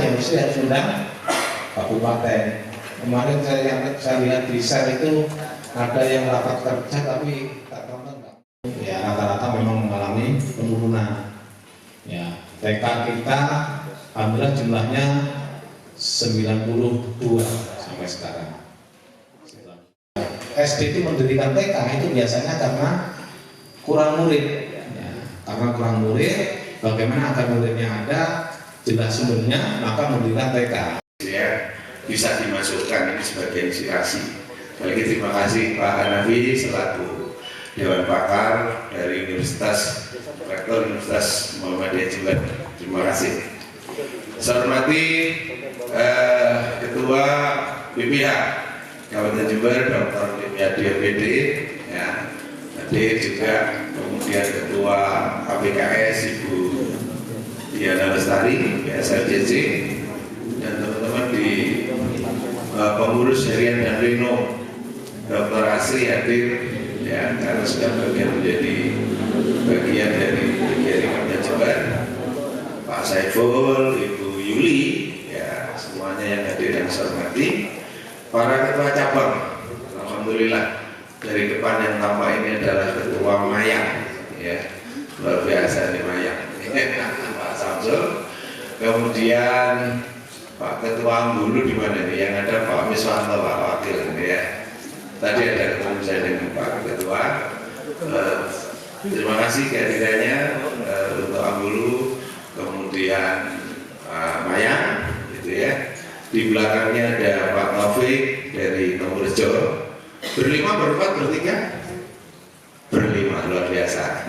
ya mesti harus undang kabupaten. Kemarin saya lihat di share itu ada yang rapat kerja tapi tak tonton enggak. Ya rata-rata memang mengalami penurunan. Ya TK kita alhamdulillah jumlahnya 92 sampai sekarang. SD itu mendirikan TK itu biasanya karena kurang murid. Ya, karena kurang murid, bagaimana agar muridnya ada, jelas sumbernya, maka mendirikan TK. Ya, bisa dimasukkan ini sebagai inspirasi. Lagi terima kasih Pak Hanafi selaku Dewan Pakar dari Universitas Rektor Universitas Muhammadiyah Jember. Terima kasih. Saya hormati Ketua BPH Kabupaten Jember, Dr. DPD, ya, hadir juga, kemudian Ketua KPKS Ibu Diana Lestari, PSLJJ, dan teman-teman di pengurus harian dan Reno, Dr. Asri hadir, ya, karena sudah menjadi bagian dari Kabupaten Jember, Pak Saiful, Ibu Yuli, ya, semuanya yang hadir yang saya hormati. Para ketua cabang, alhamdulillah dari depan yang tampak ini adalah Ketua Mayang, ya, luar biasa nih Mayang, Pak Samsul. Kemudian Pak Ketua Anggulu di mana nih? Yang ada Pak Miswanto, Pak Wakil, ya. Tadi ada ketemu saya dengan Pak Ketua. Terima kasih kehadirannya untuk Anggulu, kemudian Mayang, gitu ya. Di belakangnya ada Pak Taufik dari Nomorjo. Berlima, berempat, bertiga? Berlima, luar biasa.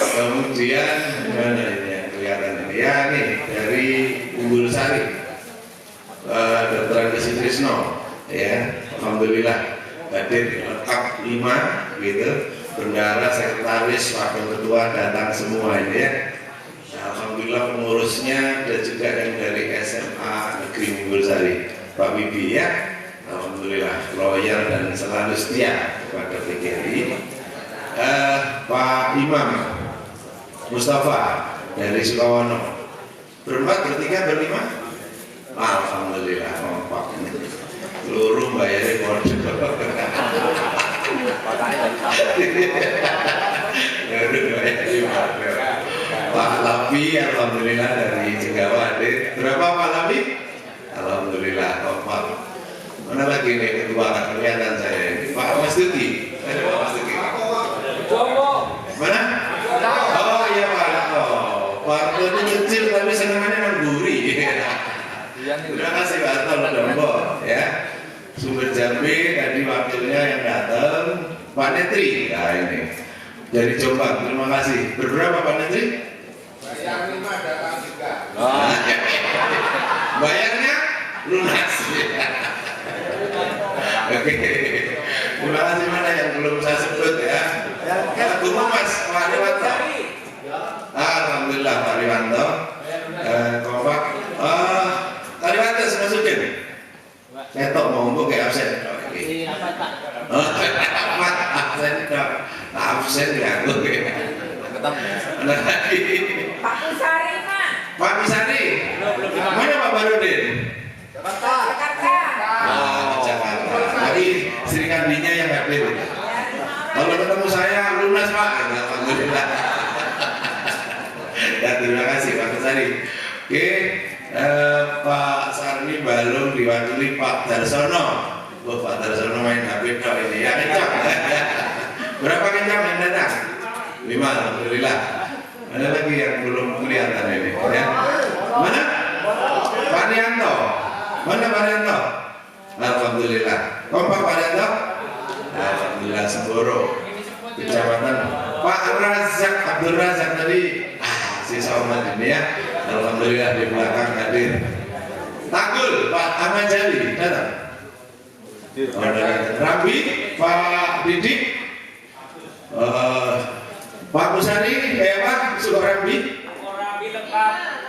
Kemudian mana ini yang kelihatan ini? Ya nih dari Unggul Sari, Dr. Agus Trisno, ya, alhamdulillah hadir lengkap 5, gitu. Bendara, sekretaris, wakil ketua datang semua ini ya. Alhamdulillah pengurusnya dan juga yang dari SMA Negeri Unggul Sari, Pak Bibi, ya. Alhamdulillah loyal dan selalu setia kepada PGRI. Pak Imam Mustafa dari Sukawono, berempat, bertiga, berlima, alhamdulillah kompak. Seluruh bayarnya kode. Pak Lapi, alhamdulillah dari Jigawa hadir. Berapa Pak Lapi? Alhamdulillah kompak. Mana lagi nih ketua kelihatan saya ini? Pak Mas Tuki. Ada Pak Mas Tuki. Mana? Oh iya Pak Arto. Pak Arto itu kecil tapi senangannya mengguri. Terima kasih Pak Arto Lodombo, ya. Sumber Jambi tadi wakilnya yang datang, Pak Netri. Nah ini dari Jombang. Terima kasih. Berberapa Pak Netri? Bayar 5 datang 3. Bayarnya lunas. Oke. Terima kasih, mana yang belum saya sebut ya. Tunggu Mas Pak Riwanto. Alhamdulillah Pak Riwanto. Kompak. Pak Riwanto masukin. Ketok mau ngomong kayak absen. Absen dong. Absen ya. Pak Pusari Pak. Pak Pusari. Mana Pak Barudin? Jakarta. Jakarta. Tadi Sri Kandinya yang hadir. Kalau ketemu saya lunas Pak. Alhamdulillah. Ya, terima kasih Pak Pusari. Oke. Pak Sarni belum diwakili Pak Darsono. Pak Darsono main HP dong ini ya, kencang. Berapa kencang yang datang? 5, alhamdulillah. Ada lagi yang belum kelihatan ini ya. Mana? Pak Rianto. Mana Pak Rianto? Alhamdulillah. Kompak Pak Rianto? Alhamdulillah Semboro. Kecamatan Pak Razak Abdul Razak tadi. Si Salman ini ya. Alhamdulillah di belakang hadir. Tanggul Pak Ahmad Jali datang. Rambi Pak Didik, Pak Musari, Pak Sukorambi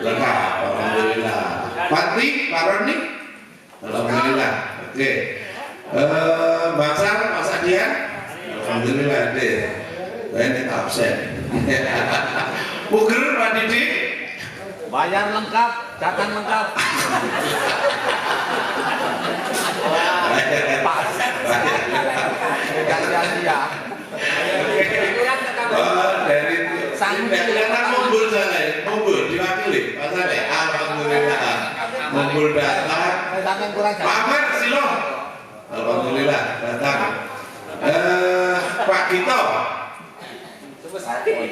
lengkap. Alhamdulillah. Pati Pak Roni, alhamdulillah. Oke. Bang Sar, Mas Adian, alhamdulillah hadir. Ini absen. Puger Pak Didik. Bayar lengkap, datang lengkap. Pas. Kasih ya. Dari karena mumbul sana, mumbul diwakili, pasane. Alhamdulillah, mumbul datang. Pamer silong. Alhamdulillah datang. Pak Gito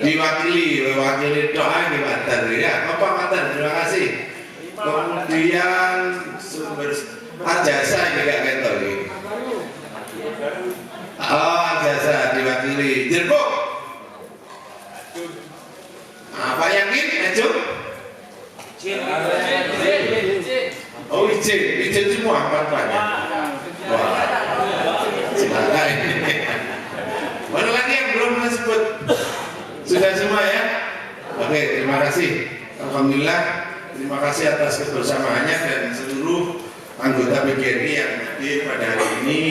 diwakili doa di Mater ya. Bapak Mater, terima kasih. Kemudian sumber Ajasa juga gitu. Oh, Ajasa diwakili. Jerbuk. Apa yakin, Ejun? Oh, izin semua apa-apanya. Wah, silakan. Mana lagi yang belum disebut? Sudah semua ya? Oke, terima kasih. Alhamdulillah, terima kasih atas kebersamaannya dan seluruh anggota PGRI yang hadir pada hari ini.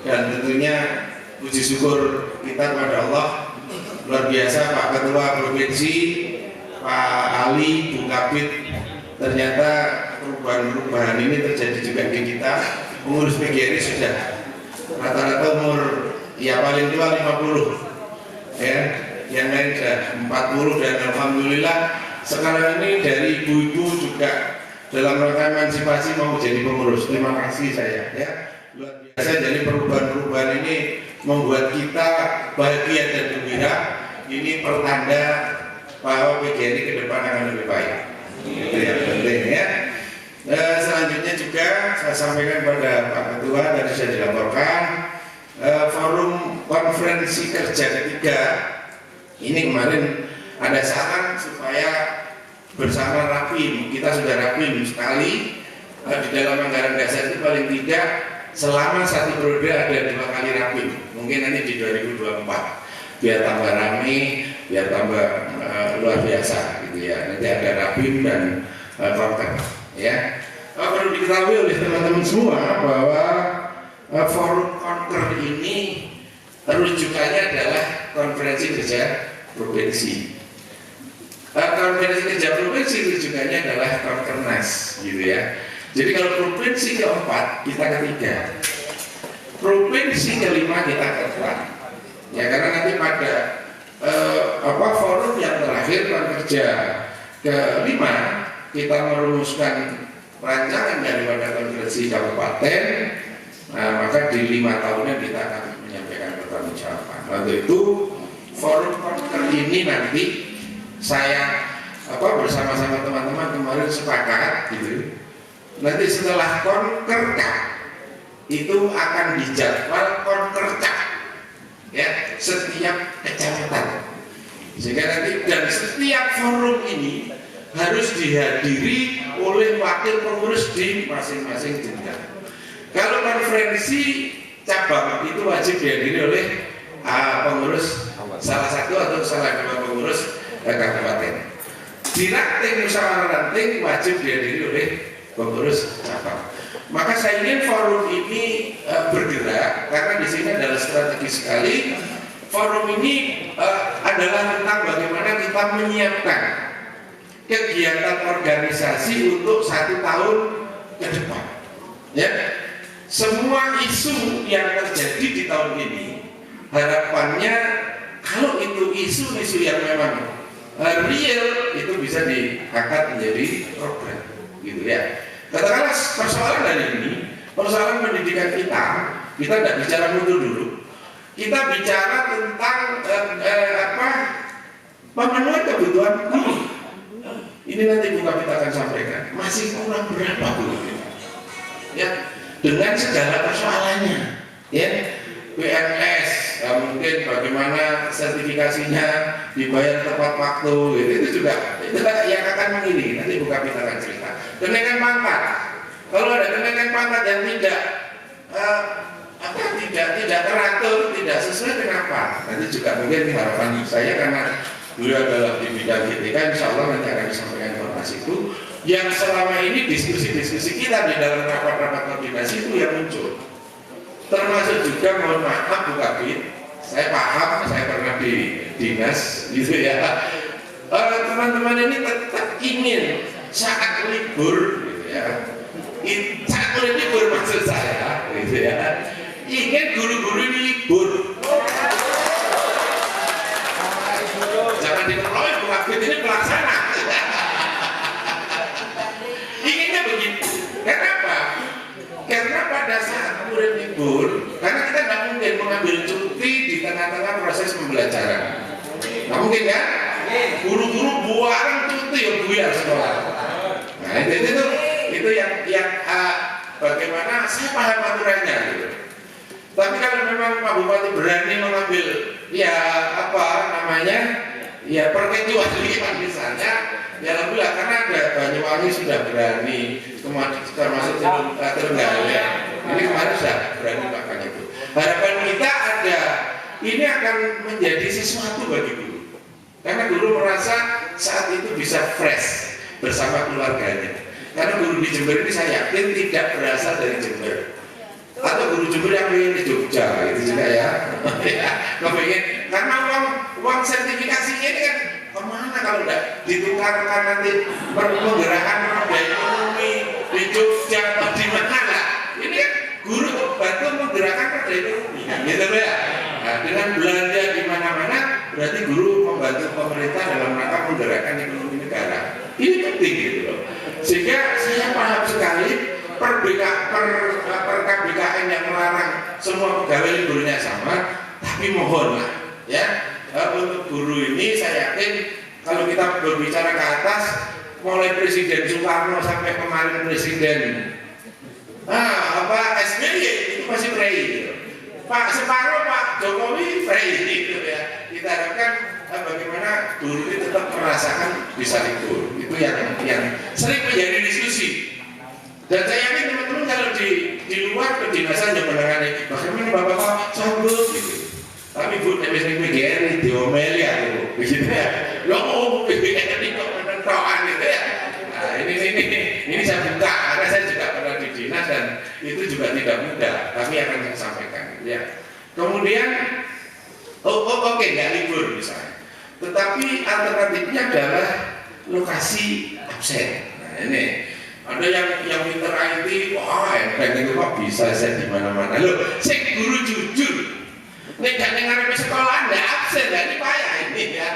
Dan tentunya puji syukur kita kepada Allah. Luar biasa Pak Ketua Provinsi, Pak Ali, Bung Kabit. Ternyata perubahan-perubahan ini terjadi juga di kita. Pengurus PGRI sudah rata-rata umur ya paling tua 50 ya, yang lain sudah 40 dan alhamdulillah sekarang ini dari ibu-ibu juga dalam rangka emansipasi mau jadi pengurus. Terima kasih saya ya, luar biasa. Jadi perubahan-perubahan ini membuat kita bahagia dan gembira. Ini pertanda bahwa PGRI ke depan akan lebih baik. Itu yang penting ya. Selanjutnya juga saya sampaikan pada Pak Ketua tadi sudah dilaporkan forum konferensi kerja ketiga ini kemarin ada saran supaya bersama rapim. Kita sudah rapim sekali di dalam anggaran dasar itu paling tidak selama satu periode ada 2 kali rapim. Mungkin nanti di 2024 biar tambah rame, biar tambah luar biasa gitu ya. Nanti ada rapim dan konten ya. Perlu diketahui oleh teman-teman semua bahwa forum konker ini rujukannya adalah konferensi kerja provinsi. Konferensi kerja provinsi rujukannya adalah konkernas gitu ya. Jadi kalau provinsi keempat kita ketiga, provinsi kelima kita keempat. Ya karena nanti pada forum yang terakhir kerja kelima kita merumuskan rancangan daripada konferensi kabupaten. Nah, maka di 5 tahunnya kita akan menyampaikan pertanggungjawaban. Untuk itu forum konker ini nanti saya bersama-sama teman-teman kemarin sepakat gitu. Nanti setelah konkerka itu akan dijadwal konkerca ya setiap kecamatan. Sehingga nanti dan setiap forum ini harus dihadiri oleh wakil pengurus di masing-masing jenjang. Kalau konferensi cabang itu wajib dihadiri oleh pengurus salah satu atau salah 2 pengurus kabupaten. Di ranting musyawarah ranting wajib dihadiri oleh pengurus cabang. Maka saya ingin forum ini bergerak karena di sini adalah strategis sekali. Forum ini adalah tentang bagaimana kita menyiapkan kegiatan organisasi untuk 1 tahun ke depan. Ya, semua isu yang terjadi di tahun ini harapannya kalau itu isu-isu yang memang real itu bisa diangkat menjadi program, gitu ya. Katakanlah persoalan hari ini, persoalan pendidikan kita tidak bicara mutu dulu. Kita bicara tentang pemenuhan kebutuhan guru. Ini nanti kita akan sampaikan masih kurang berapa guru ya dengan segala persoalannya ya. PNS mungkin bagaimana sertifikasinya dibayar tepat waktu itu juga yang akan mengiringi. Nanti kita akan cerita kenaikan pangkat. Kalau ada kenaikan pangkat yang tidak teratur, tidak sesuai kenapa, nanti juga mungkin harapan saya karena beliau adalah di bidang GTK, insya Allah nanti akan disampaikan informasi itu yang selama ini diskusi-diskusi kita di dalam rapat-rapat koordinasi itu yang muncul. Termasuk juga mohon maaf Bu Kabit, saya paham, saya pernah di dinas gitu ya. teman-teman ini tetap ingin saat libur gitu ya, saat libur maksud saya gitu ya, ingin guru-guru ini libur. Jangan dikelola, Bu Abid ini pelaksana. Inginnya begitu. Kenapa? Karena pada saat murid libur, karena kita tidak mungkin mengambil cuti di tengah-tengah proses pembelajaran. Nggak mungkin kan? Guru-guru buang cuti ya buyar sekolah. Nah itu yang bagaimana saya paham aturannya gitu. Tapi kalau memang Pak Bupati berani mengambil ya apa namanya ya perkecualian misalnya, ya alhamdulillah karena ada Banyuwangi sudah berani, termasuk Trenggalek. Ini kemarin sudah berani bahkan itu. Harapan kita ada ini akan menjadi sesuatu bagi guru. Karena guru merasa saat itu bisa fresh bersama keluarganya. Karena guru di Jember ini saya yakin tidak berasal dari Jember. Atau guru Jember yang pengen di Jogja, itu juga ya. Kepengen, karena uang sertifikasinya ini kan kemana kalau enggak ditukarkan nanti menggerakkan roda ekonomi di Jogja atau di mana lah. Ini kan guru bantu menggerakkan roda ekonomi, gitu ya. Nah, dengan belanja di mana-mana berarti guru membantu pemerintah dalam rangka menggerakkan ekonomi negara. Ini penting gitu loh. Sehingga saya paham sekali per KBKN yang melarang semua pegawai liburnya sama, tapi mohonlah ya untuk guru ini saya yakin kalau kita berbicara ke atas mulai Presiden Soekarno sampai kemarin Presiden SBY itu masih free gitu. Pak separuh Pak Jokowi free gitu ya. Kita harapkan bagaimana guru ini tetap merasakan bisa libur. Itu yang sering menjadi diskusi. Dan saya yakin teman-teman kalau di luar kedinasan yang menangani bagaimana Bapak sambut gitu. Tapi Bu, nek wis ning PGRI diomeli aku begitu ya. Loh, PGRI kok menentukan gitu ya. Nah, ini saya buka karena saya juga pernah di dinas dan itu juga tidak mudah. Kami akan sampaikan gitu ya. Kemudian oke, nggak libur misalnya. Tetapi alternatifnya adalah lokasi absen. Nah, ini ada yang pinter IT, wah enteng itu kok bisa saya di mana-mana. Loh, saya guru jujur. Nek gak dengar sekolah ndak absen, jadi payah ini ya.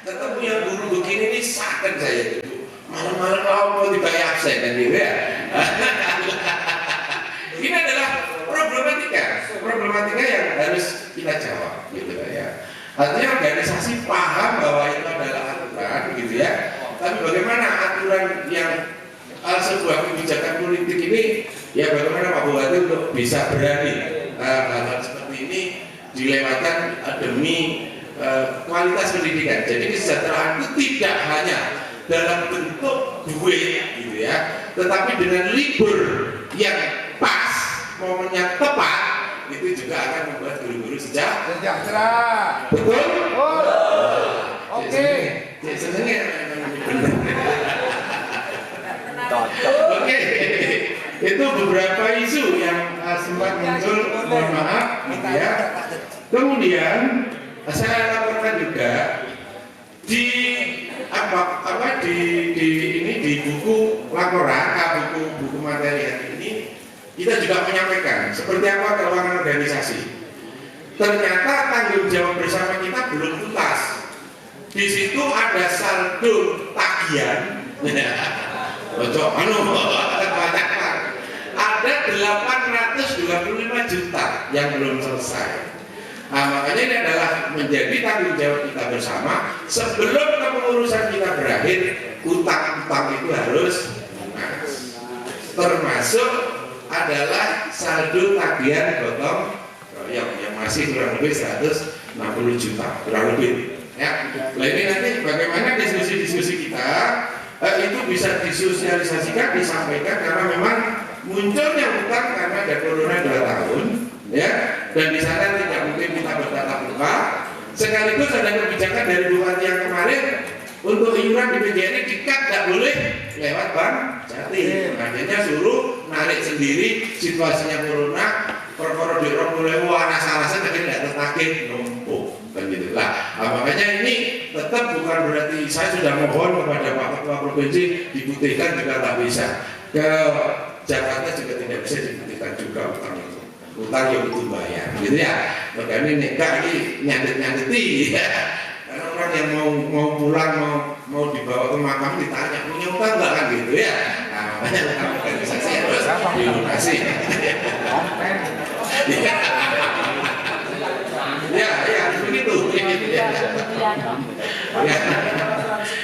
Ketemu yang guru begini ini sakit saya itu. Malam-malam mau dibayar absen kan gitu ya. Ini adalah problematika yang harus kita jawab gitu ya. Artinya organisasi paham bahwa itu adalah aturan gitu ya. Tapi bagaimana aturan yang sebuah kebijakan politik ini ya bagaimana Pak Bupati untuk bisa berani hal seperti ini dilewatkan demi kualitas pendidikan. Jadi kesejahteraan itu tidak hanya dalam bentuk duit gitu ya, tetapi dengan libur yang pas, momennya tepat, itu juga akan membuat guru-guru sejahtera. Betul? Oke. Oke, itu beberapa isu yang sempat muncul, mohon maaf, gitu ya. Kemudian saya laporkan juga di buku laporan, buku materi hari ini kita juga menyampaikan seperti apa keuangan organisasi. Ternyata tanggung jawab bersama kita belum tuntas. Di situ ada saldo tagihan. Ada 825 juta yang belum selesai. Nah, makanya ini adalah menjadi tanggung jawab kita bersama. Sebelum kepengurusan kita berakhir, utang-utang itu harus lunas. Termasuk adalah saldo tagihan gotong yang masih kurang lebih 160 juta, kurang lebih. Ya, nah ini nanti bagaimana diskusi-diskusi kita itu bisa disosialisasikan, disampaikan karena memang munculnya utang karena ada corona 2 tahun, ya, dan di sana tidak mungkin kita bertatap muka. Sekaligus ada kebijakan dari Bupati yang kemarin untuk iuran di PGRI dikat nggak boleh lewat Bank Jatim. Akhirnya suruh narik sendiri, situasinya corona, perkara di mulai wah salah-salah tapi tidak tertakik numpuk, kan gitu. gitu lah. Nah, makanya ini tetap bukan berarti saya sudah mohon kepada Pak Ketua Provinsi diputihkan juga tak bisa. Ke Jakarta juga tidak bisa diputihkan juga utang itu. Utang yang itu bayar, gitu ya. Makanya ini nyandet-nyandeti ya. Karena orang yang mau pulang mau dibawa ke makam ditanya punya utang nggak kan gitu ya. Nah, makanya organisasi harus dilunasi. Ya, begitu. Ya.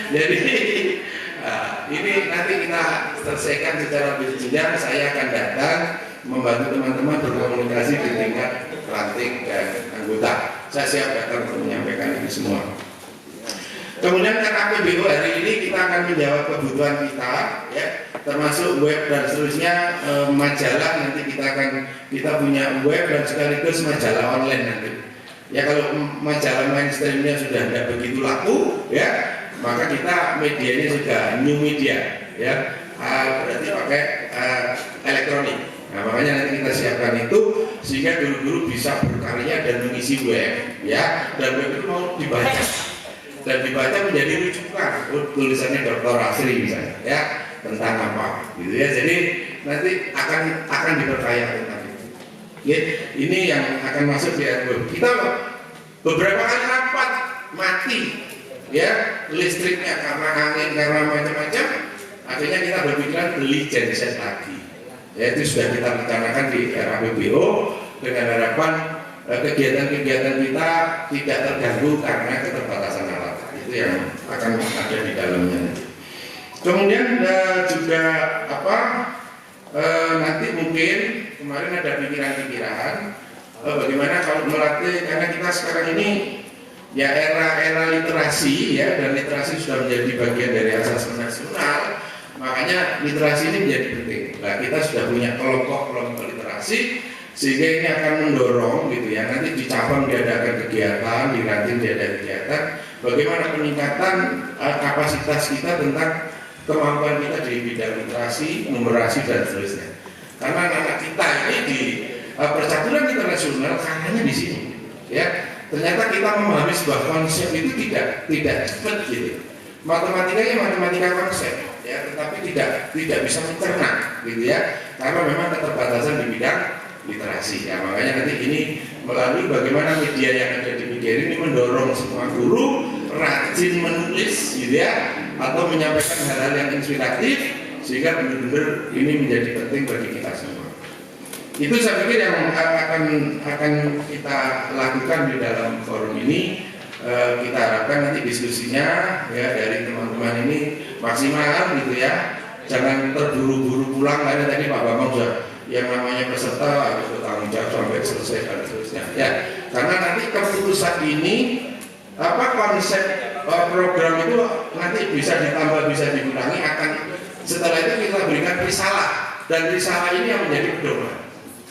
Jadi ini nanti kita selesaikan secara berjenjang. Saya akan datang membantu teman-teman berkomunikasi di tingkat ranting dan anggota. Saya siap datang untuk menyampaikan ini semua. Kemudian RAPBO hari ini kita akan menjawab kebutuhan kita, ya, termasuk web dan seterusnya, majalah nanti kita punya web dan sekaligus majalah online nanti. Ya kalau majalah mainstreamnya sudah tidak begitu laku, ya, maka kita medianya juga new media, ya, berarti pakai elektronik. Nah, makanya nanti kita siapkan itu sehingga guru-guru bisa berkarya dan mengisi web, ya, dan web itu mau dibaca dan dibaca menjadi rujukan. Tulisannya Dr. Asri misalnya, ya, tentang apa, gitu ya. Jadi nanti akan diperkaya tentang itu. Ya, ini yang akan masuk di web. Kita beberapa kali rapat mati, ya, listriknya karena angin karena macam-macam. Akhirnya kita berpikiran beli genset lagi. Ya, itu sudah kita rencanakan di RAPBO dengan harapan kegiatan-kegiatan kita tidak terganggu karena keterbatasan alat. Itu yang akan ada di dalamnya. Kemudian juga nanti mungkin kemarin ada pikiran-pikiran bagaimana kalau melatih, karena kita sekarang ini ya era literasi, ya, dan literasi sudah menjadi bagian dari asas nasional. Makanya literasi ini menjadi penting. Nah, kita sudah punya kelompok-kelompok literasi sehingga ini akan mendorong, gitu ya. Nanti di cabang diadakan kegiatan, di ranting diadakan kegiatan. Bagaimana peningkatan kapasitas kita tentang kemampuan kita di bidang literasi, numerasi dan seterusnya. Karena anak kita ini di percaturan internasional karenanya di sini, ya. Ternyata kita memahami sebuah konsep itu tidak cepat, gitu. Matematikanya matematika konsep, ya, tetapi tidak bisa mencerna, gitu ya, karena memang keterbatasan di bidang literasi. Ya, makanya nanti ini melalui bagaimana media yang ada di media ini mendorong semua guru rajin menulis, gitu ya, atau menyampaikan hal-hal yang inspiratif sehingga benar-benar ini menjadi penting bagi kita semua. Itu saya pikir yang akan kita lakukan di dalam forum ini. Kita harapkan nanti diskusinya, ya, dari teman-teman ini maksimal, gitu ya, jangan terburu-buru pulang. Karena tadi Pak Bambang sudah yang namanya peserta harus bertanggung jawab sampai selesai dan seterusnya, ya, karena nanti keputusan ini konsep program itu nanti bisa ditambah bisa dikurangi, akan setelah itu kita berikan risalah, dan risalah ini yang menjadi pedoman,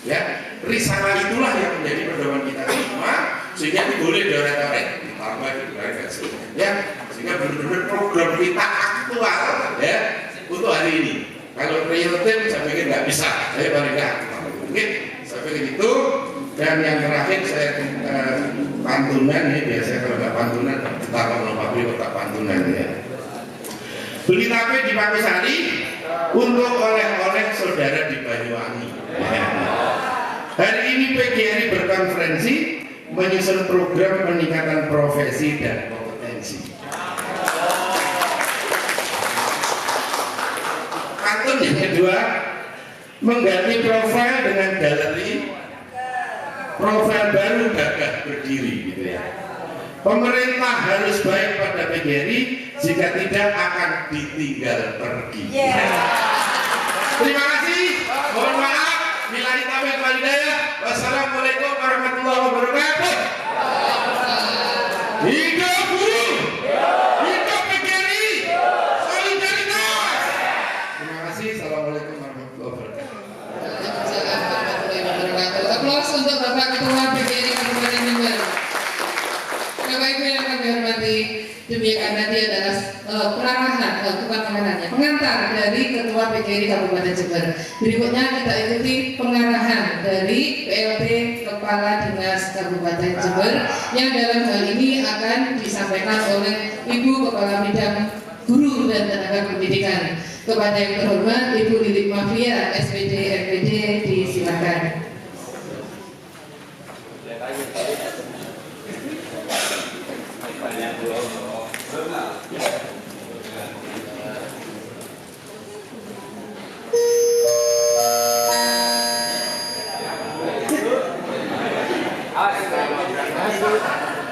ya, risalah itulah yang menjadi pedoman kita semua, sehingga itu boleh dioret-oret ditambah dikurangi dan seterusnya, ya, sehingga benar-benar program kita aktual, ya, untuk hari ini. Kalau real time saya pikir nggak bisa, saya paling nggak mungkin, saya pikir itu. Dan yang terakhir saya pantunan, ini biasanya kalau nggak pantunan kita kalau pabrik kotak pantunan, ya. Beli tape di Pakisari untuk oleh-oleh saudara di Banyuwangi. Ya. Hari ini PGRI berkonferensi menyusun program peningkatan profesi dan kompetensi. Yang kedua, mengganti profil dengan galeri profil baru gagah berdiri, gitu ya. Pemerintah harus baik pada PGRI, jika tidak akan ditinggal pergi. Terima kasih. Mohon maaf. Billahi taufiq wal hidayah. Wassalamualaikum warahmatullahi wabarakatuh. Hidup guru. Hidup PGRI. Solidaritas. Terima kasih. Assalamualaikum warahmatullahi wabarakatuh. Aplaus untuk Bapak Ketua PGRI Kabupaten Jember. Bapak Ibu yang akan dihormati, demikian tadi adalah pengarahan bukan pengarahnya, pengantar dari Ketua PGRI Kabupaten Jember. Berikutnya kita ikuti pengarahan dari PLT Kepala Dinas Kabupaten Jember yang dalam hal ini akan disampaikan oleh Ibu Kepala Bidang Guru dan Tenaga Pendidikan. Kepada yang terhormat Ibu Lilik Mafia, SPD RPD, disilakan.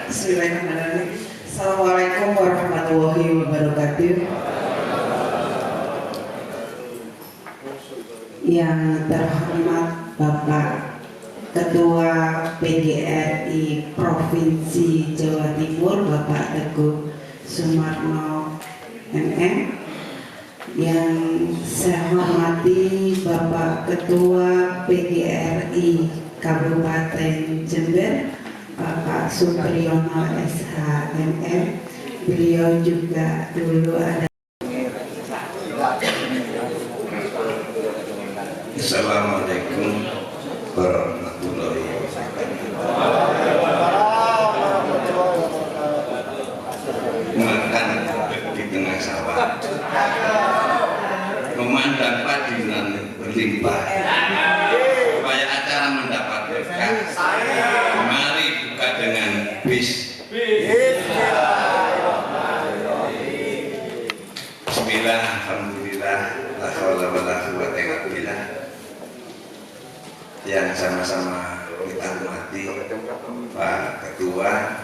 Bismillahirrahmanirrahim. Assalamualaikum warahmatullahi wabarakatuh. Yang terhormat Bapak Ketua PGRI Provinsi Jawa Timur Bapak Teguh Sumarno MM, yang saya hormati Bapak Ketua PGRI Kabupaten Jember Bapak Supriyono SHMM, beliau juga dulu ada. Assalamualaikum warahmatullahi wabarakatuh. Makan di tengah sawah, memandang padinan berlimpah, supaya acara mendapat berkah. Mari buka dengan bis. Bismillah, alhamdulillah, la haula wala quwwata illa billah. Yang sama-sama kita hormati Pak Ketua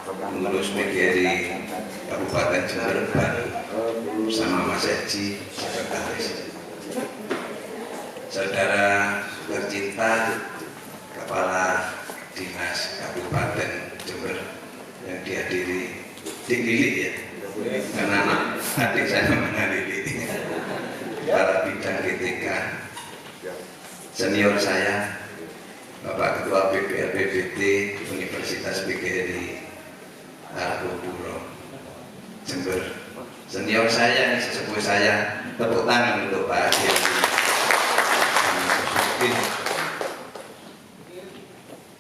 Pengurus PGRI Kabupaten Jember bersama Mas Eji, Sekretaris. Saudara tercinta Kepala Dinas Kabupaten Jember yang dihadiri Dik Lili ya, karena anak adik saya namanya Lili, para bidang GTK, senior saya Bapak Ketua PBRPBT Universitas PGRI Argopuro Jember, senior saya, sesepuh saya, tepuk tangan untuk Pak Adi.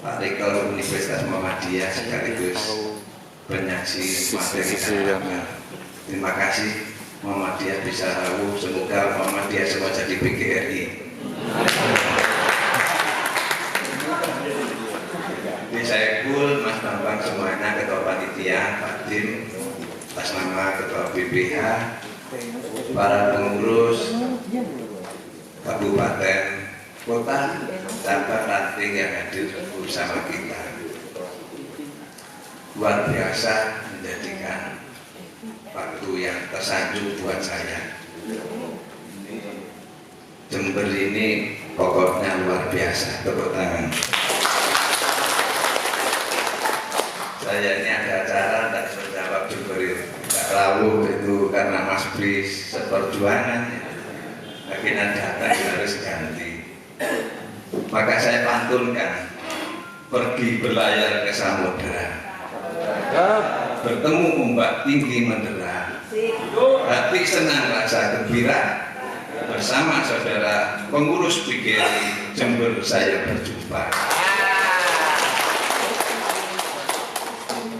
Pak Rektor Universitas Muhammadiyah sekaligus penyaji materi agama. Terima kasih Muhammadiyah bisa tahu, semoga Muhammadiyah semua jadi PGRI. Saya Kul, Mas Bambang semuanya, Ketua Panitia, Pak Tim, atas nama Ketua BPH, para pengurus Kabupaten, Kota, cabang ranting yang hadir bersama kita. Luar biasa menjadikan waktu yang tersanjung buat saya. Jember ini pokoknya luar biasa, tepuk tangan. Saya ini ada acara tidak bisa jawab Jember tidak lalu itu karena Mas Bris seperjuangan, akhirnya datang harus ganti. Maka saya pantunkan, pergi berlayar ke samudera, bertemu ombak tinggi mendera, hati senang rasa gembira, bersama saudara pengurus PGRI Jember saya berjumpa.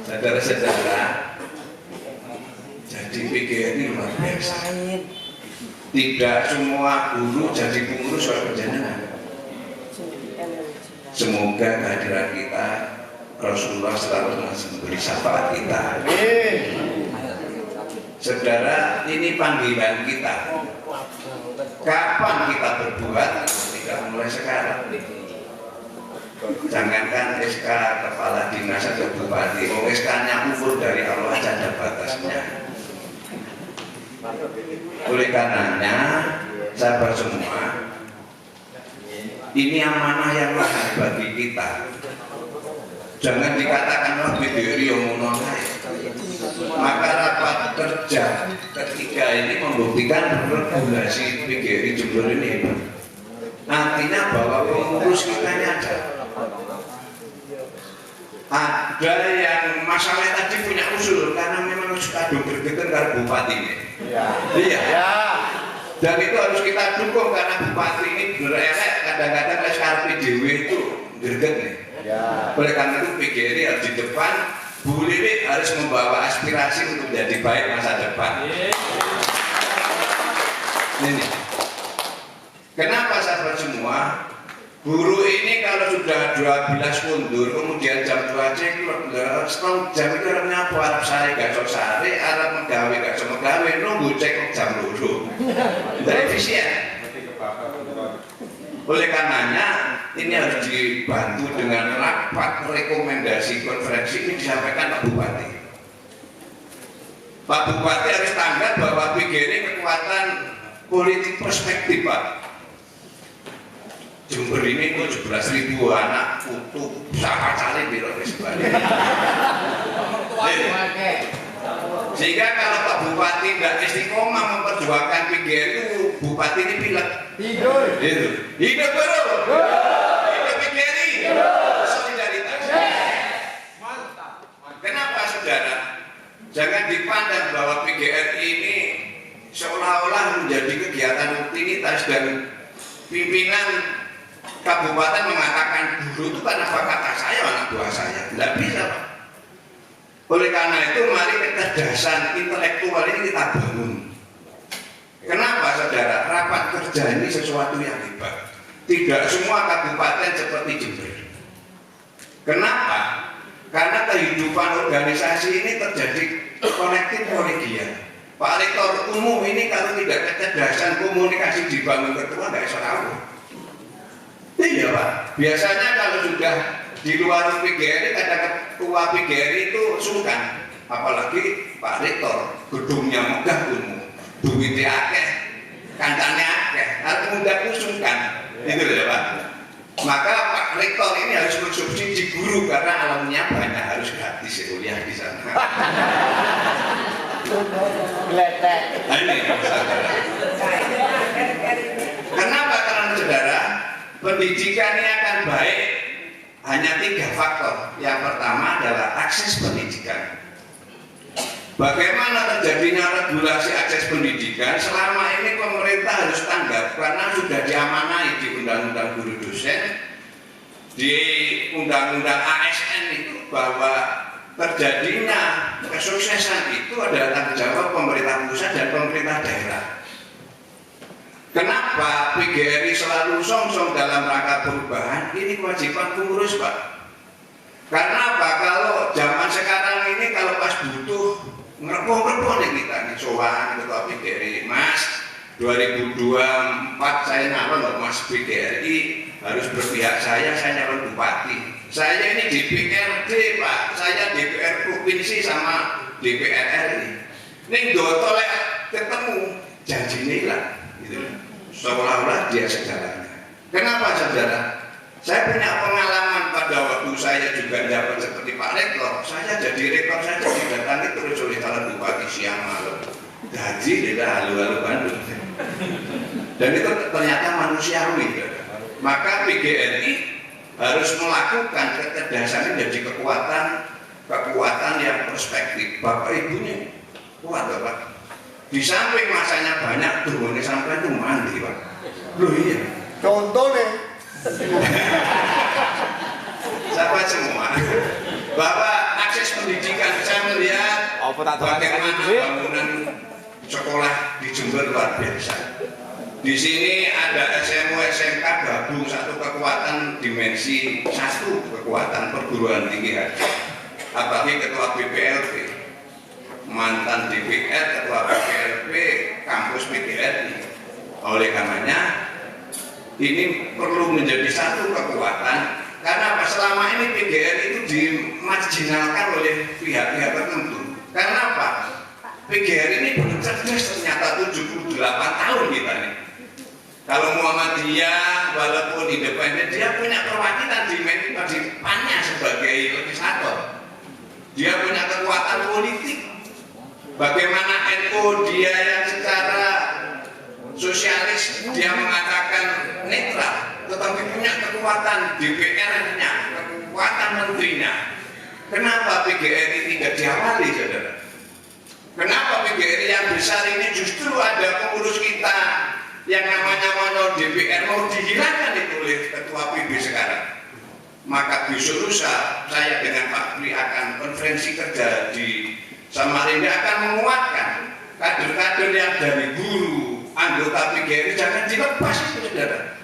Saudara-saudara, jadi PGRI luar biasa. Tidak semua guru jadi pengurus oleh penjenengan. Semoga kehadiran kita Rasulullah selalu memberi syafaat kita. Saudara, ini panggilan kita. Kapan kita berbuat? Tidak mulai sekarang. Jangankan SK Kepala Dinas atau Bupati, SK-nya ukur dari Allah aja ada batasnya. Oleh karenanya, sahabat semua, ini amanah yang mahal bagi kita. Jangan dikatakan wah PGRI yang menolak. Maka rapat kerja ketiga ini membuktikan regulasi PGRI Jember ini hebat. Artinya bahwa pengurus kita ini ada. ada yang masalah tadi punya usul karena memang suka gregetan karo bupati ini. Iya. Dan itu harus kita dukung karena bupati ini bener elek, kadang-kadang SKP DW itu greget nih. Oleh karena itu PGRI harus di depan, Bu Lili harus membawa aspirasi untuk menjadi baik masa depan. Ini. Kenapa sahabat semua? Guru ini kalau sudah 12 mundur, kemudian jam 2 cek, setengah jam itu orang nyapu, Arab sari, gacok sari, Arab megawe, gacok megawe, nunggu cek jam dulu. Dari efisien. Oleh karenanya, ini harus dibantu dengan rapat rekomendasi konferensi ini disampaikan Pak Bupati. Pak Bupati harus tanggap bahwa PGRI kekuatan politik perspektif, Pak. Jember ini 17.000 anak putu sama cari biro sebagainya. Sehingga kalau Pak Bupati tidak istiqomah memperjuangkan PGRI itu Bupati ini pilek. Hidup baru. Hidup PGRI. Solidaritas. Kenapa saudara? Jangan dipandang bahwa PGRI ini seolah-olah menjadi kegiatan rutinitas dan pimpinan kabupaten mengatakan guru itu kan apa kata saya, anak buah saya. Tidak bisa, Pak. Oleh karena itu mari kecerdasan intelektual ini kita bangun. Kenapa saudara? Rapat kerja ini sesuatu yang hebat. Tidak semua kabupaten seperti Jember. Kenapa? Karena kehidupan organisasi ini terjadi kolektif kolegial. Pak Rektor umum ini kalau tidak kecerdasan komunikasi dibangun ketua nggak bisa tahu. Iya Pak. Biasanya kalau sudah di luar PGRI, kata ketua PGRI itu sungkan. Apalagi Pak Rektor, gedungnya megah umum, duitnya akeh, kancane akeh, harus mudah sungkan. Itu ya Pak. Maka Pak Rektor ini harus mensubsidi guru karena alamnya banyak, harus gratis kuliah di sana. Nah ini kenapa? Karena saudara, pendidikan ini akan baik hanya 3 faktor. Yang pertama adalah akses pendidikan. Bagaimana terjadinya regulasi akses pendidikan? Selama ini pemerintah harus tanggap karena sudah diamanai di Undang-Undang Guru Dosen, di Undang-Undang ASN itu bahwa terjadinya kesuksesan itu adalah tanggung jawab pemerintah pusat dan pemerintah daerah. Kenapa PGRI selalu song-song dalam rangka perubahan? Ini kewajiban pengurus, Pak. Karena apa? Kalau zaman sekarang ini kalau pas butuh ngerepon-ngerepon nih kita nih sowan ketua PGRI, Mas 2024 saya nyalon loh Mas PGRI, harus berpihak saya nyalon bupati. Saya ini DPRD Pak, saya DPR provinsi sama DPR RI. Ini dotolek ketemu janji nilai gitu. Seolah-olah dia sejalannya. Kenapa saudara? Saya punya pengalaman pada waktu saya juga dapat seperti Pak Rektor. Saya jadi rektor saja didatangi terus oleh calon bupati siang malam. Gaji tidak halu-halu Bandung. Dan itu ternyata manusiawi. Maka PGRI harus melakukan kecerdasan menjadi kekuatan yang perspektif. Bapak ibunya kuat Bapak. Di samping masanya banyak turunnya sampai itu mandi Pak. Loh iya. Contohnya Sahabat semua, bahwa akses pendidikan saya melihat bagaimana bangunan sekolah di Jember luar biasa. Di sini ada SMU SMK gabung satu kekuatan dimensi satu kekuatan perguruan tinggi ada. Apalagi ketua BPLP, mantan DPR, ketua BPLP, kampus PGRI. Oleh karenanya ini perlu menjadi satu kekuatan karena selama ini PGRI itu dimarginalkan oleh pihak-pihak tertentu. Karena apa? PGRI ini belum cerdas ternyata 78 tahun kita nih. Kalau Muhammadiyah walaupun independen dia punya perwakilan di PAN-nya sebagai legislator. Dia punya kekuatan politik. Bagaimana NU dia yang secara sosialis dia mengatakan netral, tetapi punya kekuatan DPR-nya, kekuatan menterinya. Kenapa PGRI tidak diawali, saudara? Kenapa PGRI yang besar ini justru ada pengurus kita yang namanya Mono DPR mau dihilangkan itu oleh Ketua PB sekarang? Maka besok lusa saya dengan Pak Pri akan konferensi kerja di Samarinda akan menguatkan kader-kader yang dari guru, anggota PGRI jangan dilepas itu, saudara.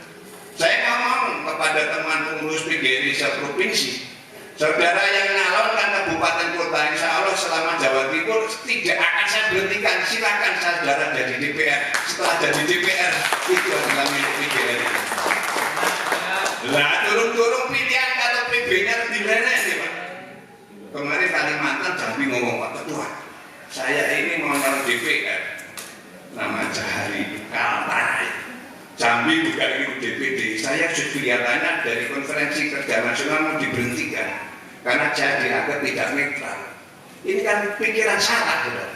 Saya ngomong kepada teman pengurus PGRI seprovinsi, saudara yang nyalonkan kabupaten kota, insya Allah selama Jawa Timur tidak akan saya berhentikan. Silakan saudara jadi DPR. Setelah jadi DPR itu adalah milik PGRI. Lah turun-turun pilihan kalau PB-nya dilenek nih Pak. Kemarin Kalimantan Jambi ngomong, Pak Ketua, saya ini mau nyalon DPR, nama Jahari Kaltai. Jambi juga ikut DPD. Saya kelihatannya dari konferensi kerja nasional mau diberhentikan karena saya dianggap tidak netral. Ini kan pikiran salah, saudara.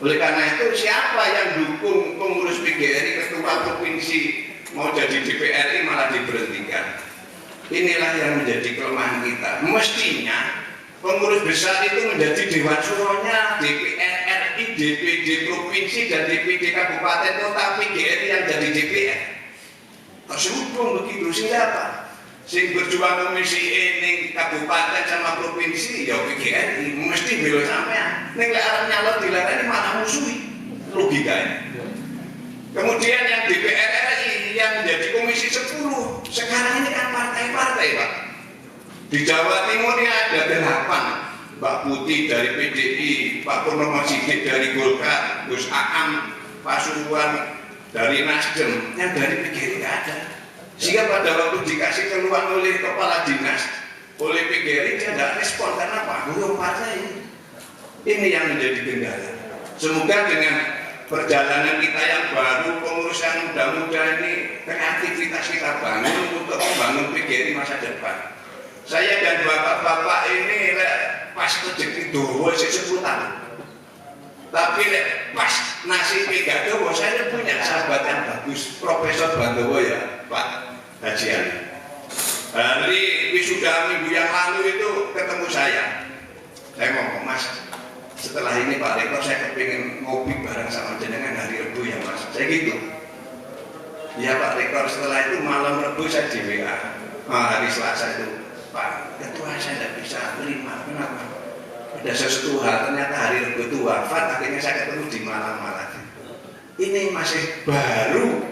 Oleh karena itu siapa yang dukung pengurus PGRI ketua provinsi mau jadi DPRI malah diberhentikan? Inilah yang menjadi kelemahan kita. Mestinya pengurus besar itu menjadi dewan suronya DPR RI, DPD provinsi dan DPD kabupaten kota, PGRI yang jadi DPR. Tersebut begitu sehingga apa? Sing berjuang komisi ini kabupaten sama provinsi ya PGRI mesti bela sampean. Nek lek arep nyalon dilarani malah musuhi. Logikanya. Kemudian yang DPR RI yang menjadi komisi 10 sekarang ini kan partai-partai Pak. Di Jawa Timur ini ada 8, Mbak Putih dari PDI, Pak Purnomo Sidik dari Golkar, Gus Aam, Pak Suruan dari Nasdem, yang dari PGRI tidak ada. Sehingga pada waktu dikasih keluhan oleh kepala dinas, oleh PGRI dia tidak respon karena Pak Guru partai ini yang menjadi kendala. Semoga dengan perjalanan kita yang baru, pengurus yang muda-muda ini, kreativitas kita bangun untuk membangun PGRI masa depan. Saya dan bapak-bapak ini pas rezeki dowo 10 tahun. Tapi pas nasib Gadowo saya punya sahabat yang bagus, Profesor Bandowo ya, Pak Hajian. Hari wisuda minggu yang lalu itu ketemu saya. Saya ngomong, Mas, setelah ini Pak Rektor saya kepingin ngopi bareng sama jenengan hari Rebu ya Mas. Saya gitu. Ya Pak Rektor, setelah itu malam Rebu saya di WA. Hari Selasa itu, Pak Ketua saya tidak bisa terima. Kenapa? Ada sesuatu hal, ternyata hari Rebu itu wafat, akhirnya saya ketemu di malam-malam. Ini masih baru.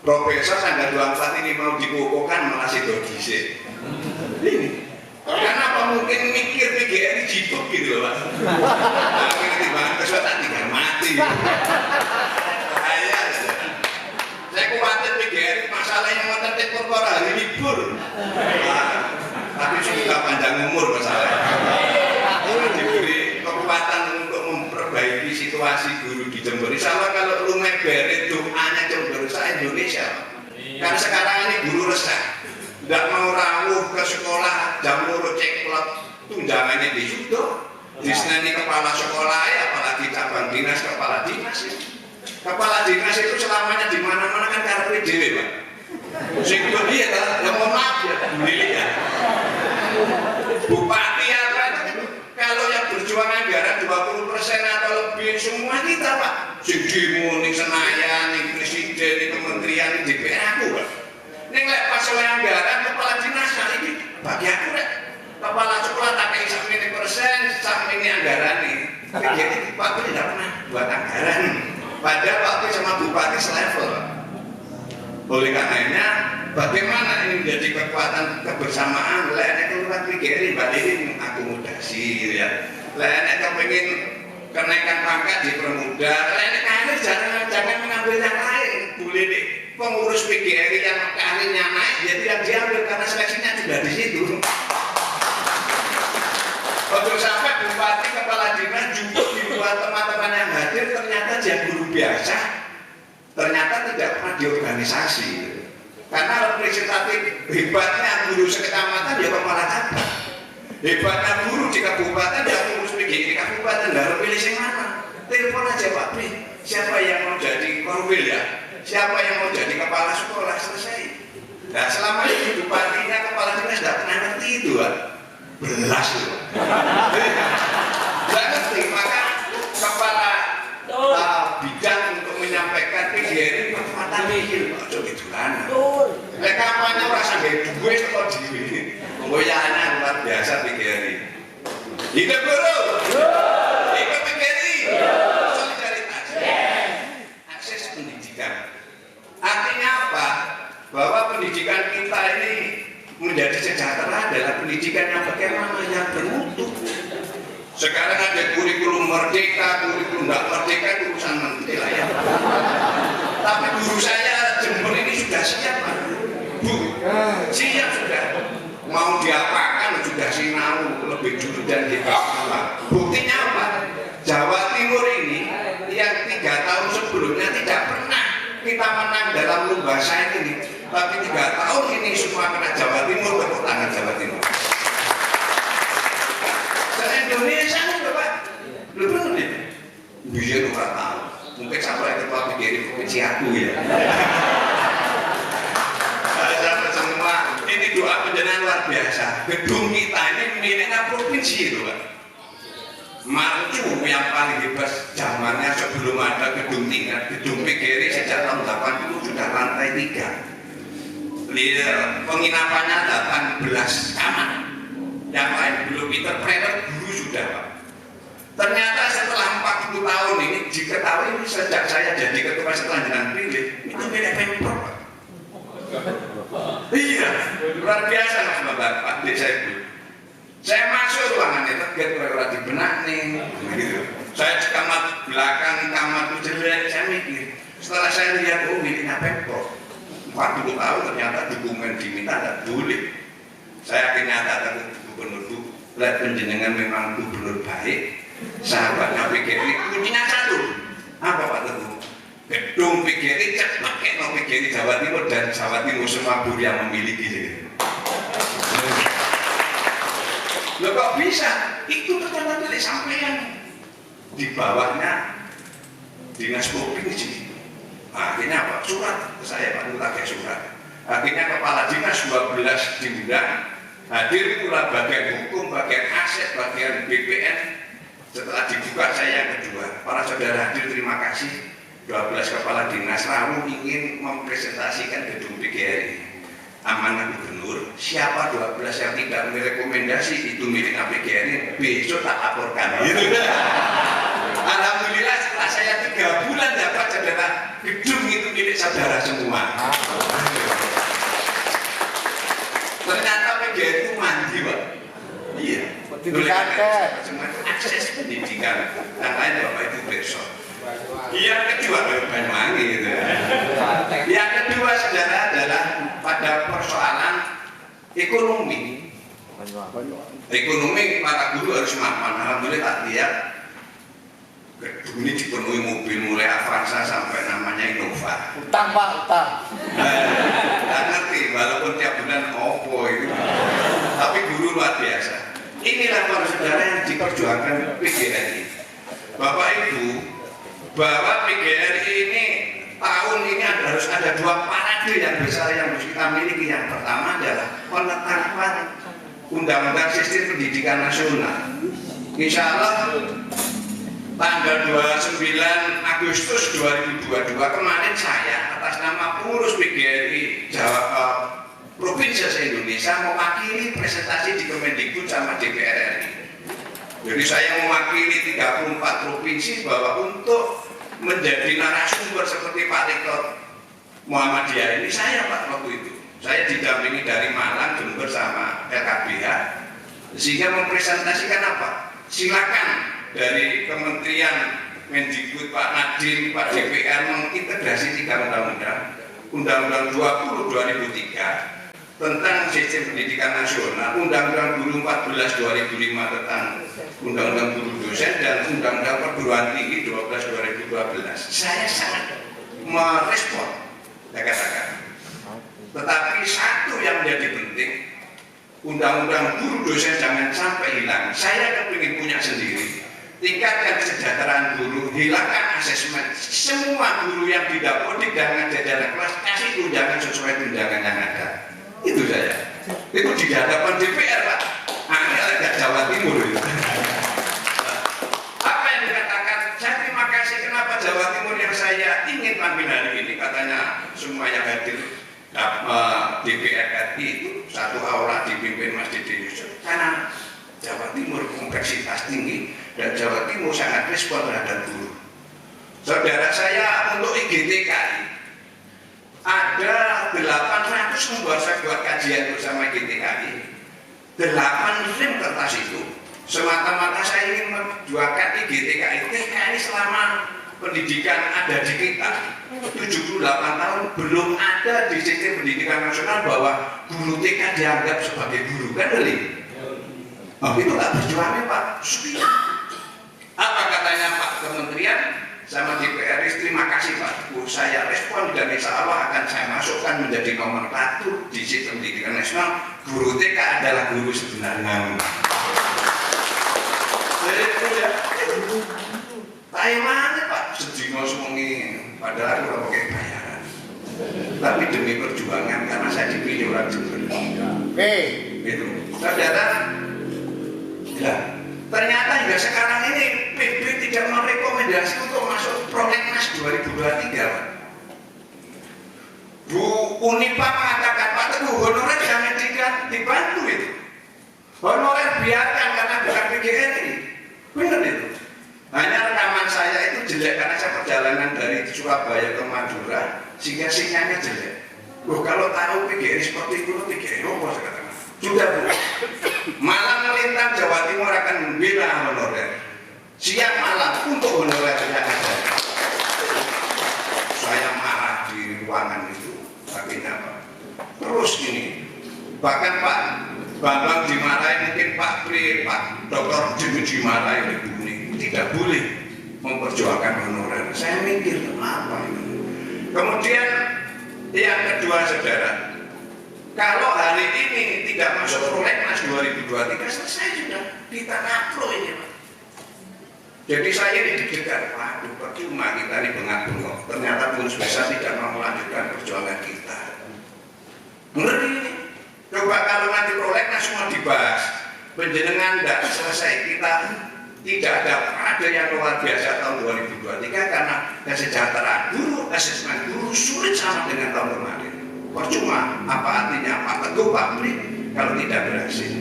Profesor tanggal 24 ini mau dikukuhkan malah sidodise. Ini. Karena apa mungkin mikir PGRI jitu gitu loh Pak. Akhirnya timbangan kesuatan tinggal mati. Saya khawatir PGRI masalahnya mau tertib korpora hari libur. Tapi sudah panjang umur masalahnya. Diberi kekuatan untuk memperbaiki situasi guru di Jember. Insya Allah kalau lu meberit doanya Jember se-Indonesia. Karena sekarang ini guru resah. Tidak mau rawuh ke sekolah jam 2 ceklot tunjangannya di situ. Di sini kepala sekolah ya, apalagi cabang dinas kepala dinas. Kepala dinas itu selamanya di mana-mana kan karena PDW Pak. Sing dia ya mohon maaf ya, ya. Bupati apa itu kalau yang berjuang anggaran 20% atau lebih semua kita Pak. Sing demo ning Senayan, ning presiden, ning kementerian, ning DPR aku Pak. Ning lek pas oleh anggaran kepala dinas iki bagi aku rek. Kepala sekolah tak kayak sampai persen, sampai ini anggaran nih. Jadi Pak tidak pernah buat anggaran. Padahal Pak sama Bupati selevel. Oleh karenanya, bagaimana ini menjadi kekuatan kebersamaan? Lainnya keluar PGRI, Mbak ini akomodasi, gitu ya. Lainnya kepingin kenaikan pangkat dipermudah. Lainnya karir jangan mengambil yang lain. Boleh deh. Pengurus PGRI yang karirnya naik, ya tidak diambil karena seleksinya sudah di situ. Untuk sampai bupati kepala dinas juga dibuat teman-teman yang hadir ternyata dia guru biasa, ternyata tidak pernah di organisasi. Karena representatif hebatnya guru sekecamatan ya kepala cabang, hebatnya guru di kabupaten ya pengurus PGRI kabupaten. Lalu pilih yang mana? Telepon aja Pak Pri, siapa yang mau jadi korwil ya? Siapa yang mau jadi kepala sekolah? Selesai. Nah selama ini bupatinya kepala dinas tidak pernah ngerti itu Pak. Belas loh. Nggak ngerti, maka kepala bidang untuk menyampaikan PGRI mata mikir, ojo gitulan. Lek kampanye rasa gak duwe kok dhewe. Goyangan luar biasa PGRI. Hidup guru. Hidup PGRI. Solidaritas. Akses pendidikan. Artinya apa? Bahwa pendidikan kita ini menjadi sejahtera adalah pendidikan yang bagaimana yang bermutu. Sekarang ada kurikulum merdeka, kurikulum tidak merdeka itu urusan menteri lah ya. Tapi guru saya Jember ini sudah siap Pak. Bu, siap sudah. Mau diapakan sudah sinau lebih dulu dan diapakan. Buktinya apa? Jawa Timur ini yang 3 tahun sebelumnya tidak pernah kita menang dalam lomba sains ini. Tapi 3 tahun ini semua kena Jawa Timur, tepuk tangan Jawa Timur. Indonesia kan Pak, belum benar nih. Biar orang tahu, mungkin sampai ketua PGRI provinsi aku ya. Sahabat semua, ini doa penjenengan luar biasa. Gedung kita ini miliknya provinsi itu Pak. Marcu yang paling hebat zamannya sebelum ada gedung tingkat, gedung PGRI sejak tahun 80 sudah lantai 3. Penginapannya 18 kamar. Yang lain belum entrepreneur, guru sudah Pak. Ternyata setelah 40 tahun ini diketahui sejak saya jadi ketua setelah jenengan pilih itu milik Pemprov Pak. Iya, luar biasa Mas Bapak di saya itu. Saya masuk ruangan itu kira-kira dibenak nih, gitu. Saya di kamar belakang, kamar itu jelek, saya mikir. Setelah saya lihat, oh miliknya Pemprov. 40 tahun ternyata dokumen diminta tidak boleh. Saya akhirnya datang ke gubernur, lihat penjenengan memang gubernur baik, sahabatnya PGRI, kuncinya satu, apa Pak Teguh? Gedung PGRI cepat kayak no PGRI Jawa Timur dan Jawa Timur semua guru yang memiliki. Loh kok bisa? Itu ternyata dari sampean di bawahnya dinas provinsi. Akhirnya apa? Surat saya Pak Lurah kayak surat. Akhirnya kepala dinas 12 diundang, hadir pula bagian hukum, bagian aset, bagian BPN. Setelah dibuka saya yang kedua, para saudara hadir terima kasih. 12 kepala dinas Rawu ingin mempresentasikan gedung PGRI. Amanah gubernur, siapa 12 yang tidak merekomendasi itu milik PGRI, besok tak laporkan. Gitu. Alhamdulillah setelah saya 3 bulan dapat saudara, gedung itu milik saudara semua. Ternyata PGRI itu mandi Pak. Iya. Akses pendidikan. Yang lain Bapak Ibu besok. Yang kedua Banyuwangi gitu. Yang kedua saudara adalah pada persoalan ekonomi. Ekonomi para guru harus mapan. Alhamdulillah tak lihat gedung ini dipenuhi mobil mulai Avanza sampai namanya Innova. Utang Pak, utang. Nggak ngerti, walaupun tiap bulan opo itu. Tapi guru luar biasa. Inilah para saudara yang diperjuangkan PGRI. Bapak Ibu, bahwa PGRI ini tahun ini harus ada 2 parade yang besar yang harus kita miliki. Yang pertama adalah penetapan Undang-Undang Sistem Pendidikan Nasional. Insya Allah tanggal 29 Agustus 2022 kemarin saya atas nama pengurus PGRI Jawa Provinsi se-Indonesia mewakili presentasi di Kemendikbud sama DPR RI. Jadi saya mewakili 34 provinsi bahwa untuk menjadi narasumber seperti Pak Rektor Muhammadiyah ini saya Pak waktu itu. Saya didampingi dari Malang, Jember sama LKBH sehingga mempresentasikan apa? Silakan dari Kementerian Mendikbud Pak Nadiem, Pak DPR mengintegrasi 3 undang-undang. Undang-Undang 20 2003 tentang Sistem Pendidikan Nasional, Undang-Undang Guru 14 2005 tentang Undang-Undang Guru Dosen dan Undang-Undang Perguruan Tinggi 12 2012. Saya sangat merespon, saya katakan. Tetapi satu yang menjadi penting, Undang-Undang Guru Dosen jangan sampai hilang. Saya kepingin punya sendiri. Tingkatkan kesejahteraan guru, hilangkan asesmen. Semua guru yang tidak mudik dan ngajar kelas kasih tunjangan sesuai tunjangan yang ada. Itu saja. Itu di hadapan DPR Pak. Angel agak Jawa Timur. hadir DPR RI itu satu aula dipimpin Mas Dede Yusuf karena Jawa Timur kompleksitas tinggi dan Jawa Timur sangat respon terhadap guru. Saudara saya untuk IGTKI ada 800 saya buat kajian bersama IGTKI 8 rim kertas itu semata-mata saya ingin memperjuangkan IGTKI TKI selama pendidikan ada di kita 78 tahun belum ada di sistem pendidikan nasional bahwa guru TK dianggap sebagai guru kan Lili? Oh, itu tak berjuangnya Pak Supiya. Apa katanya Pak Kementerian sama DPR, terima kasih Pak, saya respon dan insya Allah akan saya masukkan menjadi nomenklatur di sistem pendidikan nasional. Guru TK adalah guru sebenarnya. Taiwan Pak, sedino semuanya, padahal kalau pakai bayaran. Tapi demi perjuangan karena saya dipilih orang Jember. Gitu. Saudara, ya, ternyata hingga sekarang ini PB tidak merekomendasi untuk masuk prolegnas 2023. Bu Unipa mengatakan Pak Teguh honorer jangan dibantu itu. Honorer biarkan karena bukan PGRI. Benar itu. Hanya rekaman saya itu jelek karena saya perjalanan dari Surabaya ke Madura sehingga sinyalnya jelek. Loh kalau tahu PGRI seperti itu, PGRI apa saya katakan? Sudah Bu. Malam melintang Jawa Timur akan membela honorer. Siang malam untuk honorer yang ada. Saya marah di ruangan itu. Akhirnya Pak. Terus ini, bahkan Pak Bambang dimarahin, mungkin Pak Pri, Pak Dr. dimarahin Ibu ini. Tidak boleh memperjuangkan honorer. Saya mikir apa ini. Kemudian yang kedua saudara, kalau hari ini tidak masuk prolegnas 2023 selesai sudah kita kapro ini Pak. Jadi saya deg-degan, waduh percuma kita ini bengak-bengok. Ternyata pun Spesa tidak mau melanjutkan perjuangan kita. Ngeri ini. Coba kalau nanti prolegnas semua dibahas, penjenengan tidak selesai kita. Tidak ada yang luar biasa tahun 2023 karena kesejahteraan guru, asesmen guru sulit sama dengan tahun kemarin. Percuma, apa artinya Pak Teguh, Pak Pri kalau tidak berhasil.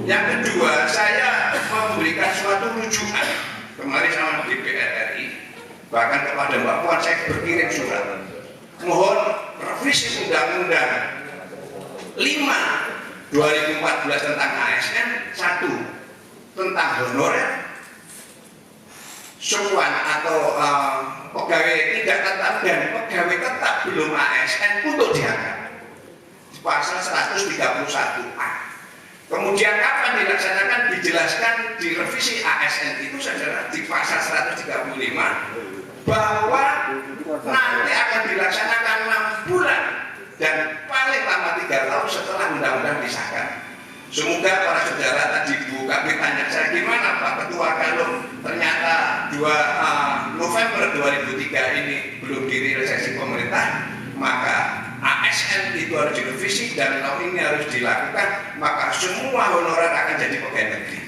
Yang kedua, saya memberikan suatu rujukan kemarin sama DPR RI, bahkan kepada Mbak Puan saya berkirim surat. Mohon revisi Undang-Undang 5 2014 tentang ASN, 1 tentang honorer, sukuan atau pegawai tidak tetap dan pegawai tetap belum ASN untuk diangkat. Pasal 131A. Kemudian kapan dilaksanakan dijelaskan di revisi ASN itu saudara di pasal 135 bahwa nanti akan dilaksanakan 6 bulan dan paling lama 3 tahun setelah undang-undang disahkan. Semoga para saudara tadi Bu Kabit tanya saya gimana Pak Ketua kalau ternyata 2 November 2003 ini belum direalisasi pemerintah, maka ASN itu harus direvisi dan tahun ini harus dilakukan, maka semua honorer akan jadi pegawai negeri.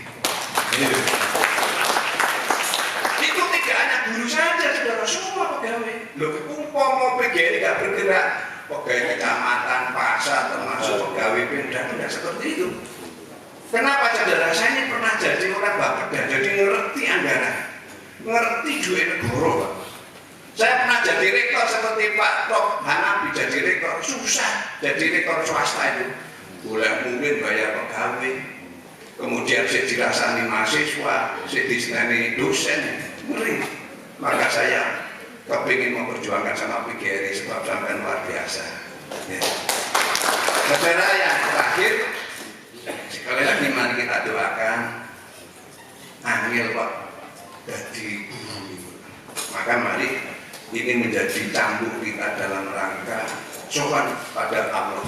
Itu tidak hanya guru saja, saudara, semua pegawai. Loh, umpama PGRI tidak bergerak, pegawai kecamatan, pasar, termasuk pegawai Pemda tidak seperti itu. Kenapa saudara? Saya ini pernah jadi orang Bapeda, jadi ngerti anggaran, ngerti duit negara, Pak. Saya pernah jadi rektor seperti Pak Tok Hanapi jadi rektor, susah jadi rektor swasta itu. Boleh mungkin bayar pegawai, kemudian saya dirasani mahasiswa, saya disini dosen, ngeri. Maka saya kepingin memperjuangkan sama PGRI sebab sampai luar biasa. Ya. Saudara yang terakhir, sekali lagi mari kita doakan angel Pak jadi guru. Maka mari ini menjadi cambuk kita dalam rangka sowan pada Allah.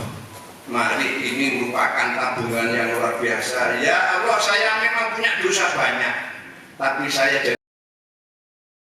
Mari ini merupakan tabungan yang luar biasa. Ya Allah, saya memang punya dosa banyak, tapi saya jadi